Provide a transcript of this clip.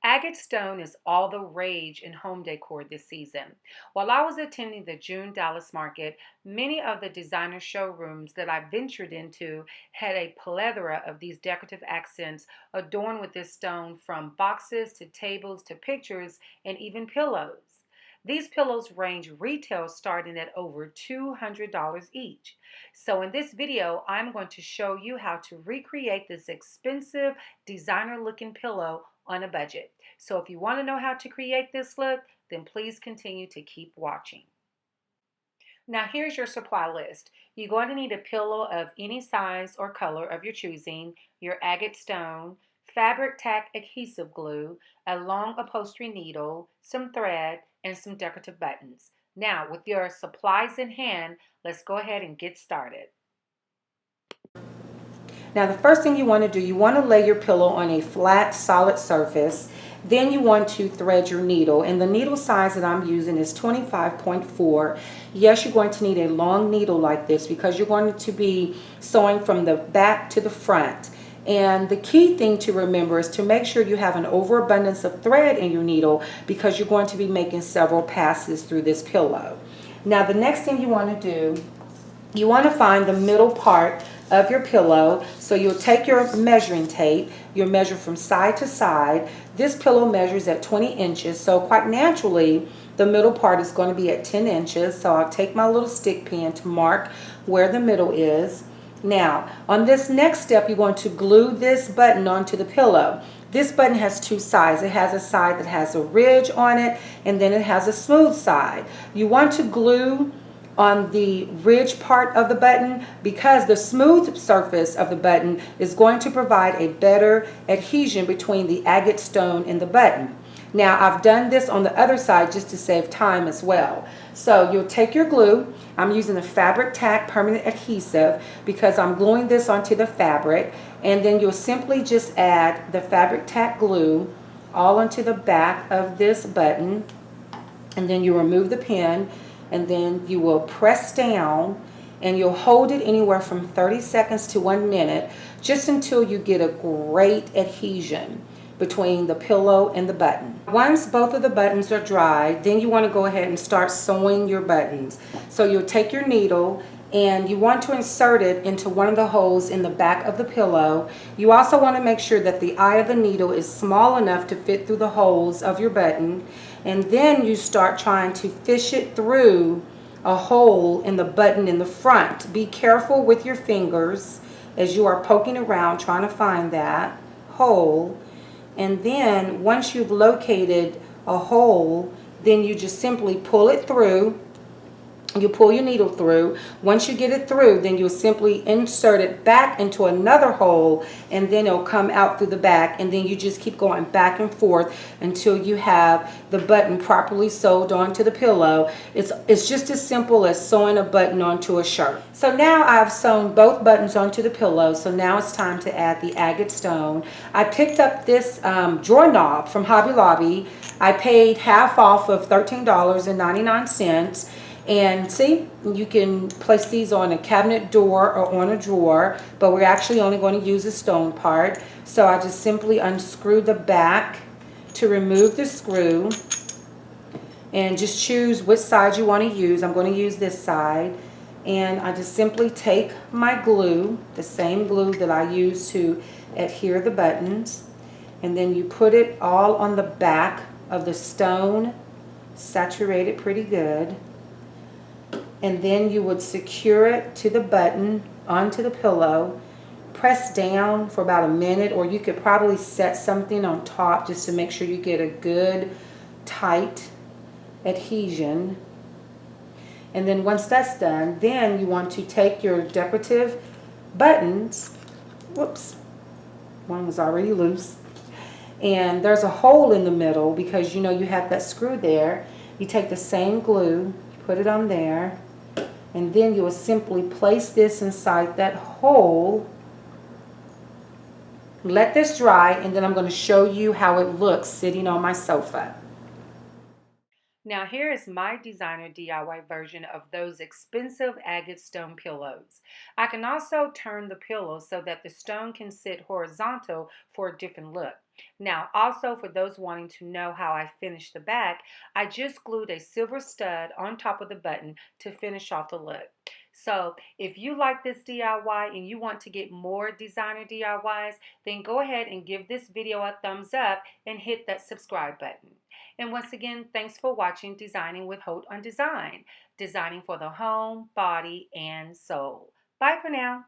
Agate-Stone is all the rage in home decor this season. While I was attending the June Dallas market, many of the designer showrooms that I ventured into had a plethora of these decorative accents adorned with this stone, from boxes to tables to pictures and even pillows. These pillows range retail starting at over $200 each. So in this video, I'm going to show you how to recreate this expensive designer looking pillow on a budget. So if you want to know how to create this look, then please continue to keep watching. Now here's your supply list. You're going to need a pillow of any size or color of your choosing, your agate stone, fabric tack adhesive glue, a long upholstery needle, some thread, and some decorative buttons. Now with your supplies in hand, let's go ahead and get started. Now the first thing you want to do, you want to lay your pillow on a flat, solid surface. Then you want to thread your needle, and the needle size that I'm using is 25.4. Yes, you're going to need a long needle like this because you're going to be sewing from the back to the front. And the key thing to remember is to make sure you have an overabundance of thread in your needle because you're going to be making several passes through this pillow. Now the next thing you want to do, you want to find the middle part of your pillow. So you'll take your measuring tape, you'll measure from side to side. This pillow measures at 20 inches, so quite naturally the middle part is going to be at 10 inches. So I'll take my little stick pin to mark where the middle is. Now on this next step, you're going to glue this button onto the pillow. This button has two sides. It has a side that has a ridge on it, and then it has a smooth side. You want to glue on the ridge part of the button because the smooth surface of the button is going to provide a better adhesion between the agate stone and the button. Now I've done this on the other side just to save time as well. So you'll take your glue. I'm using a fabric tack permanent adhesive because I'm gluing this onto the fabric, and then you'll simply just add the fabric tack glue all onto the back of this button, and then you remove the pin, and then you will press down, and you'll hold it anywhere from 30 seconds to 1 minute just until you get a great adhesion between the pillow and the button. Once both of the buttons are dry, then you want to go ahead and start sewing your buttons. So you'll take your needle and you want to insert it into one of the holes in the back of the pillow. You also want to make sure that the eye of the needle is small enough to fit through the holes of your button, and then you start trying to fish it through a hole in the button in the front. Be careful with your fingers as you are poking around trying to find that hole. And then once you've located a hole, then you just simply pull it through. You pull your needle through. Once you get it through, then you'll simply insert it back into another hole, and then it'll come out through the back, and then you just keep going back and forth until you have the button properly sewed onto the pillow. It's just as simple as sewing a button onto a shirt. So now I've sewn both buttons onto the pillow, so now it's time to add the agate stone. I picked up this drawer knob from Hobby Lobby. I paid half off of $13.99. And see, you can place these on a cabinet door or on a drawer, but we're actually only going to use the stone part. So I just simply unscrew the back to remove the screw, and just choose which side you want to use. I'm going to use this side, and I just simply take my glue, the same glue that I use to adhere the buttons, and then you put it all on the back of the stone, saturate it pretty good. And then you would secure it to the button onto the pillow, press down for about a minute, or you could probably set something on top just to make sure you get a good tight adhesion. And then once that's done, then you want to take your decorative buttons, whoops, one was already loose, and there's a hole in the middle because you know you have that screw there. You take the same glue, put it on there, and then you will simply place this inside that hole. Let this dry, and then I'm going to show you how it looks sitting on my sofa. Now here is my designer DIY version of those expensive agate stone pillows. I can also turn the pillow so that the stone can sit horizontal for a different look. Now, also for those wanting to know how I finished the back, I just glued a silver stud on top of the button to finish off the look. So if you like this DIY and you want to get more designer DIYs, then go ahead and give this video a thumbs up and hit that subscribe button. And once again, thanks for watching Designing with Holt on Design, designing for the home, body, and soul. Bye for now.